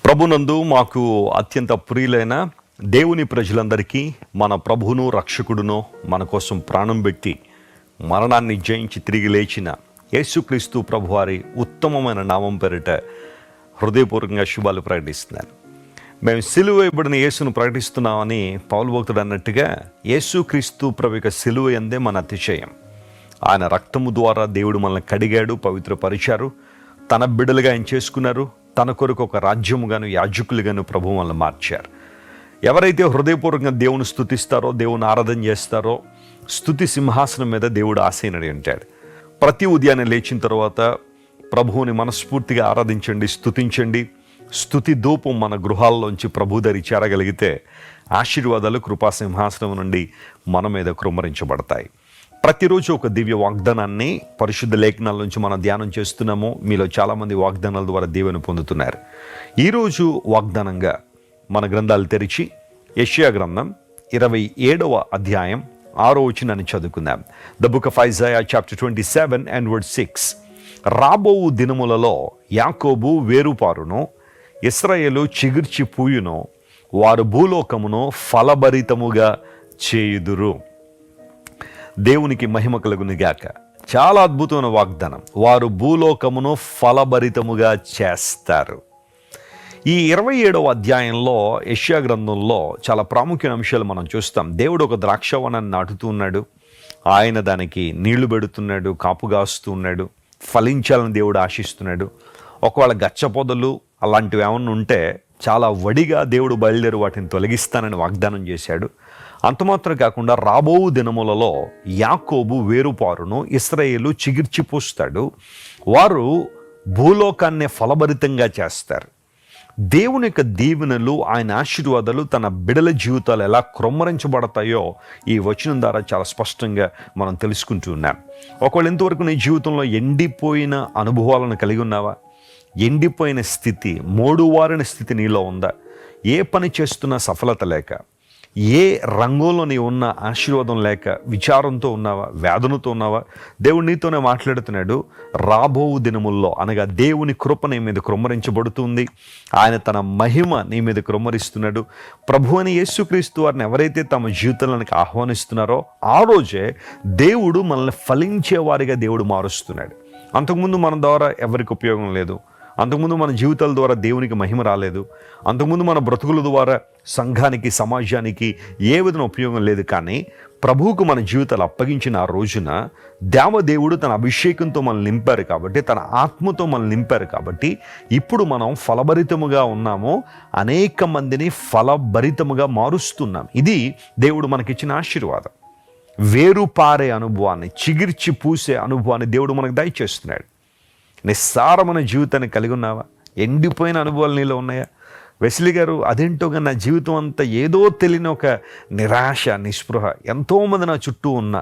ప్రభునందు మాకు అత్యంత ప్రియులైన దేవుని ప్రజలందరికీ మన ప్రభువును రక్షకుడును మన కోసం ప్రాణం పెట్టి మరణాన్ని జయించి తిరిగి లేచిన యేసుక్రీస్తు ప్రభువారి ఉత్తమమైన నామం పేరిట హృదయపూర్వకంగా శుభాలు ప్రకటిస్తున్నాను. మేము సిలువ వేయబడిన యేసును ప్రకటిస్తున్నామని పౌలు భక్తుడు అన్నట్టుగా యేసుక్రీస్తు ప్రభు యొక్క సిలువ యందే మన అతిశయం. ఆయన రక్తము ద్వారా దేవుడు మనల్ని కడిగాడు, పవిత్రపరిచారు, తన బిడ్డలుగా ఆయన చేసుకున్నారు. తన కొరకు ఒక రాజ్యముగాను యాజకులుగాను ప్రభు మనల్ని మార్చారు. ఎవరైతే హృదయపూర్వకంగా దేవుని స్తుతిస్తారో, దేవుని ఆరాధన చేస్తారో, స్తుతి సింహాసనం మీద దేవుడు ఆసీనుడై ఉంటాడు. ప్రతి ఉదయాన్నే లేచిన తర్వాత ప్రభువుని మనస్ఫూర్తిగా ఆరాధించండి, స్తుతించండి. స్తుతి ధూపం మన గృహాల్లోంచి ప్రభు దరి చేరగలిగితే ఆశీర్వాదాలు కృపా సింహాసనం నుండి మన మీద కృమ్మరించబడతాయి. ప్రతిరోజు ఒక దివ్య వాగ్దానాన్ని పరిశుద్ధ లేఖనాల నుంచి మనం ధ్యానం చేస్తున్నాము. మీలో చాలామంది వాగ్దానాల ద్వారా దీవెన పొందుతున్నారు. ఈరోజు వాగ్దానంగా మన గ్రంథాలు తెరిచి యెషయా గ్రంథం 27వ అధ్యాయం 6వ వచనాన్ని చదువుకుందాం. The book of Isaiah chapter 27 and verse 6. రాబోవు దినములలో యాకోబు వేరుపారును, ఇశ్రాయేలు చిగుర్చి పూయును, వారు భూలోకమును ఫలభరితముగా చేయుదురు. దేవునికి మహిమ కలుగునుగాక. చాలా అద్భుతమైన వాగ్దానం. వారు భూలోకమును ఫలభరితముగా చేస్తారు. ఈ 27వ అధ్యాయంలో యెషయా గ్రంథంలో చాలా ప్రాముఖ్యమైన అంశాలు మనం చూస్తాం. దేవుడు ఒక ద్రాక్షవనాన్ని నాటుతూ ఉన్నాడు. ఆయన దానికి నీళ్లు పెడుతున్నాడు, కాపుగాస్తూ ఉన్నాడు, ఫలించాలని దేవుడు ఆశిస్తున్నాడు. ఒకవేళ గచ్చ పొదలు అలాంటివి ఏమన్నా ఉంటే చాలా వడిగా దేవుడు బయలుదేరి వాటిని తొలగిస్తానని వాగ్దానం చేశాడు. అంతమాత్రం కాకుండా రాబో దినములలో యాకోబు వేరుపారును, ఇశ్రాయేలు చిగిర్చిపోస్తాడు, వారు భూలోకాన్ని ఫలభరితంగా చేస్తారు. దేవుని యొక్క దీవెనలు, ఆయన ఆశీర్వాదాలు తన బిడల జీవితాలు ఎలా క్రొమ్మరించబడతాయో ఈ వచనం ద్వారా చాలా స్పష్టంగా మనం తెలుసుకుంటూ ఉన్నాం. ఒకవేళ ఇంతవరకు నీ జీవితంలో ఎండిపోయిన అనుభవాలను కలిగి ఉన్నావా? ఎండిపోయిన స్థితి, మోడువారిన స్థితి నీలో ఉందా? ఏ పని చేస్తున్నా సఫలత లేక, ఏ రంగంలో నీ ఉన్న ఆశీర్వాదం లేక విచారంతో ఉన్నావా, వేదనతో ఉన్నావా? దేవుడు నీతోనే మాట్లాడుతున్నాడు. రాబో దినముల్లో అనగా దేవుని కృప నీ మీద కృమ్మరించబడుతుంది. ఆయన తన మహిమ నీ మీద కృమ్మరిస్తున్నాడు. ప్రభు అని యేసుక్రీస్తు వారిని ఎవరైతే తమ జీవితాలకు ఆహ్వానిస్తున్నారో ఆ రోజే దేవుడు మనల్ని ఫలించే వారిగా దేవుడు మారుస్తున్నాడు. అంతకుముందు మన ద్వారా ఎవరికి ఉపయోగం లేదు. అంతకుముందు మన జీవితాల ద్వారా దేవునికి మహిమ రాలేదు. అంతకుముందు మన బ్రతుకుల ద్వారా సంఘానికి, సమాజానికి ఏ విధంగా ఉపయోగం లేదు. కానీ ప్రభువుకు మన జీవితాలు అప్పగించిన ఆ రోజున దేవదేవుడు తన అభిషేకంతో మనల్ని నింపారు కాబట్టి, తన ఆత్మతో మనల్ని నింపారు కాబట్టి ఇప్పుడు మనం ఫలభరితముగా ఉన్నాము. అనేక మందిని ఫలభరితముగా మారుస్తున్నాం. ఇది దేవుడు మనకిచ్చిన ఆశీర్వాదం. వేరుపారే అనుభవాన్ని, చిగిర్చి పూసే అనుభవాన్ని దేవుడు మనకు దయచేస్తున్నాడు. నిస్సారమైన జీవితాన్ని కలిగి ఉన్నావా? ఎండిపోయిన అనుభవాలు నీలో ఉన్నాయా? వెస్లీ గారు, అదేంటో కానీ నా జీవితం అంతా ఏదో తెలియని ఒక నిరాశ, నిస్పృహ. ఎంతోమంది నా చుట్టూ ఉన్నా,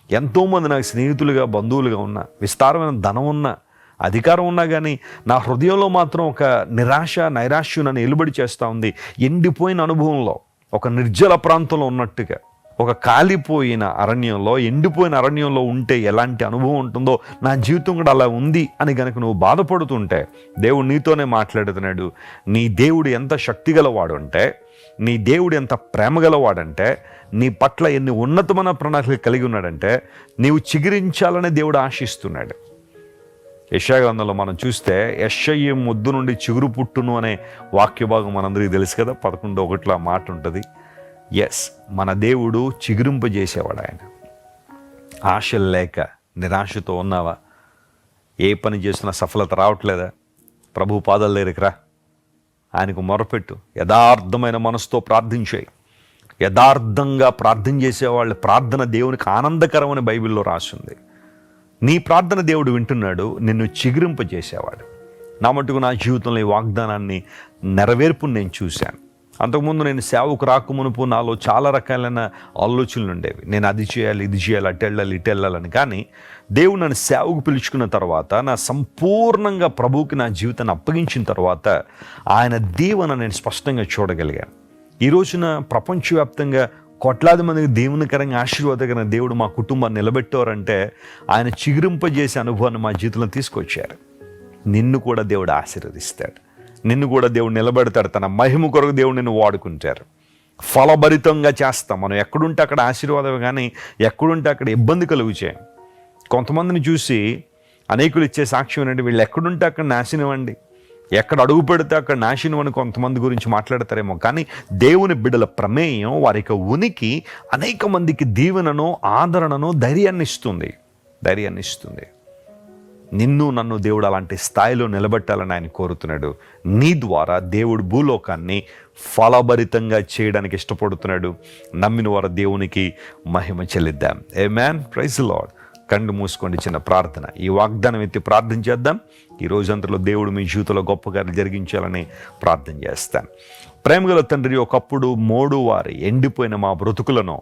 ఎంతోమంది నాకు స్నేహితులుగా, బంధువులుగా ఉన్నా, విస్తారమైన ధనం ఉన్నా, అధికారం ఉన్నా కానీ నా హృదయంలో మాత్రం ఒక నిరాశ, నైరాశ్యం నన్ను ఎలుబడి చేస్తూ ఉంది. ఎండిపోయిన అనుభవంలో, ఒక నిర్జల ప్రాంతంలో ఉన్నట్టుగా, ఒక కాలిపోయిన అరణ్యంలో, ఎండిపోయిన అరణ్యంలో ఉంటే ఎలాంటి అనుభవం ఉంటుందో నా జీవితం కూడా అలా ఉంది అని కనుక నువ్వు బాధపడుతుంటే దేవుడు నీతోనే మాట్లాడుతున్నాడు. నీ దేవుడు ఎంత శక్తిగలవాడు అంటే, నీ దేవుడు ఎంత ప్రేమగలవాడంటే, నీ పట్ల ఎన్ని ఉన్నతమైన ప్రణాళికలు కలిగి ఉన్నాడంటే నీవు చిగురించాలని దేవుడు ఆశిస్తున్నాడు. యెషయా గ్రంథంలో మనం చూస్తే యెషయి ముద్దు నుండి చిగురు పుట్టును అనే వాక్య భాగం మనందరికీ తెలుసు కదా. 11:1 మాట ఉంటుంది. ఎస్, మన దేవుడు చిగురింపజేసేవాడు. ఆయన ఆశలు లేక నిరాశతో ఉన్నావా? ఏ పని చేసినా సఫలత రావట్లేదా? ప్రభు పాదాల దగ్గరికి రా, ఆయనకు మొరపెట్టు. యథార్థమైన మనసుతో ప్రార్థించేయి. యథార్థంగా ప్రార్థన చేసేవాళ్ళ ప్రార్థన దేవునికి ఆనందకరమని బైబిల్లో రాసింది. నీ ప్రార్థన దేవుడు వింటున్నాడు, నిన్ను చిగురింపజేసేవాడు. నా మటుకు నా జీవితంలో ఈ వాగ్దానాన్ని నెరవేర్పుని నేను చూశాను. అంతకుముందు నేను సేవకు రాకమునుపు నాలో చాలా రకాలైన ఆలోచనలు ఉండేవి. నేను అది చేయాలి, ఇది చేయాలి, అటు వెళ్ళాలి, ఇటు వెళ్ళాలని. కానీ దేవుడు నన్ను సేవకు పిలుచుకున్న తర్వాత, నా సంపూర్ణంగా ప్రభువుకి నా జీవితాన్ని అప్పగించిన తర్వాత ఆయన దీవెన నేను స్పష్టంగా చూడగలిగాను. ఈ రోజున ప్రపంచవ్యాప్తంగా కోట్లాది మందికి దేవునికరంగా, ఆశీర్వాదకరంగా దేవుడు మా కుటుంబాన్ని నిలబెట్టారంటే ఆయన చిగురింపజేసే అనుభవాన్ని మా జీవితంలో తీసుకొచ్చారు. నిన్ను కూడా దేవుడు ఆశీర్వదిస్తాడు. నిన్ను కూడా దేవుడు నిలబెడతాడు. తన మహిమ కొరకు దేవుడు నిన్ను వాడుకుంటారు. ఫలభరితంగా చేస్తాం. మనం ఎక్కడుంటే అక్కడ ఆశీర్వాదం, కానీ ఎక్కడుంటే అక్కడ ఇబ్బంది కలుగు చేయం. కొంతమందిని చూసి అనేకులు ఇచ్చే సాక్ష్యం ఏంటంటే, వీళ్ళు ఎక్కడుంటే అక్కడ నాశనం అండి, ఎక్కడ అడుగు పెడితే అక్కడ నాశనం అని కొంతమంది గురించి మాట్లాడతారేమో. కానీ దేవుని బిడ్డల ప్రమేయం, వారి యొక్క ఉనికి అనేక మందికి దీవెనను, ఆదరణను, ధైర్యాన్ని ఇస్తుంది. నిన్ను నన్ను దేవుడు అలాంటి స్థాయిలో నిలబెట్టాలని ఆయన కోరుతున్నాడు. నీ ద్వారా దేవుడు భూలోకాన్ని ఫలభరితంగా చేయడానికి ఇష్టపడుతున్నాడు. నమ్మిన వారు దేవునికి మహిమ చెల్లిద్దాం. ఆమేన్. Praise the lord. కళ్ళు మూసుకోండి, చిన్న ప్రార్థన. ఈ వాగ్దానం ఎత్తి ప్రార్థన చేద్దాం. ఈ రోజంతలో దేవుడు మీ జీవితంలో గొప్ప కార్యాలు జరిగించాలని ప్రార్థన చేస్తాను. ప్రేమగల తండ్రి, ఒకప్పుడు మోడువారి ఎండిపోయిన మా బ్రతుకులను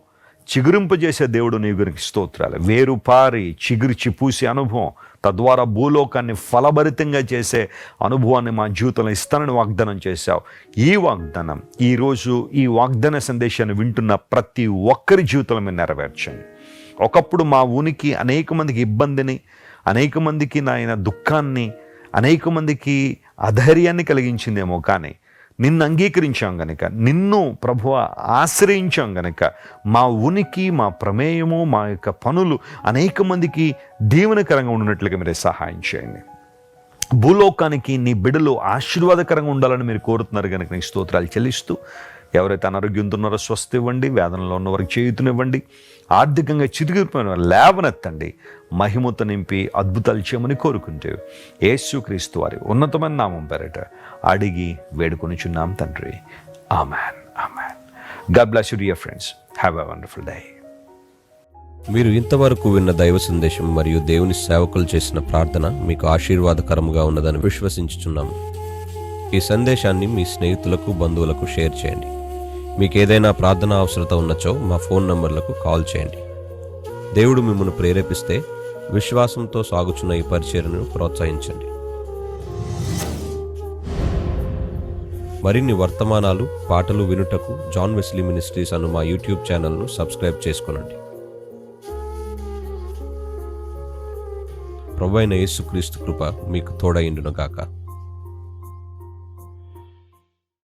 చిగురింపజేసే దేవుడు నీ గురించి స్తోత్రాలు. వేరుపారి చిగురిచి పూసే అనుభవం, తద్వారా భూలోకాన్ని ఫలభరితంగా చేసే అనుభవాన్ని మా జీవితంలో ఇస్తానని వాగ్దానం చేశావు. ఈ వాగ్దానం ఈరోజు ఈ వాగ్దాన సందేశాన్ని వింటున్న ప్రతి ఒక్కరి జీవితంలో మీరు నెరవేర్చండి. ఒకప్పుడు మా ఉనికి అనేక మందికి ఇబ్బందిని, అనేక మందికి నాయన దుఃఖాన్ని, అనేక మందికి అధైర్యాన్ని కలిగించిందేమో, కానీ నిన్ను అంగీకరించాం గనక, నిన్ను ప్రభువ ఆశ్రయించాం గనక మా ఉనికి, మా ప్రమేయము, మా యొక్క పనులు అనేక మందికి దీవెనకరంగా ఉన్నట్లుగా మీరే సహాయం చేయండి. భూలోకానికి నీ బిడ్డలు ఆశీర్వాదకరంగా ఉండాలని మీరు కోరుతున్నారు కనుక నీ స్తోత్రాలు చెల్లిస్తూ, ఎవరైతే అనారోగ్యంతో ఉన్నారో స్వస్థ ఇవ్వండి, వేదనలో ఉన్న వారికి చేయుతనివ్వండి, ఆర్థికంగా చితికిపోయిన వారు లేవనెత్తండి, మహిమతో నింపి అద్భుతాలు చేయమని కోరుకుంటూ యేసుక్రీస్తు వారి ఉన్నతమైన నామం పేరిట అడిగి వేడుకొనిచున్నాం తండ్రి. Amen. God bless you dear friends. Have a wonderful day. మీరు ఇంతవరకు విన్న దైవ సందేశం మరియు దేవుని సేవకులు చేసిన ప్రార్థన మీకు ఆశీర్వాదకరముగా ఉన్నదని విశ్వసించుచున్నాము. ఈ సందేశాన్ని మీ స్నేహితులకు, బంధువులకు షేర్ చేయండి. మీకు ఏదైనా ప్రార్థన అవసరత ఉన్నచో మా ఫోన్ నంబర్లకు కాల్ చేయండి. దేవుడు మిమ్మల్ని ప్రేరేపిస్తే విశ్వాసంతో సాగుచున్న ఈ పరిచర్యను ప్రోత్సహించండి. మరిన్ని వర్తమానాలు, పాటలు వినుటకు జాన్ వెస్లీ మినిస్ట్రీస్ అను మా యూట్యూబ్ ఛానల్ను సబ్స్క్రైబ్ చేసుకొనండి. ప్రభువైన యేసుక్రీస్తు కృప మీకు తోడైండును గాక.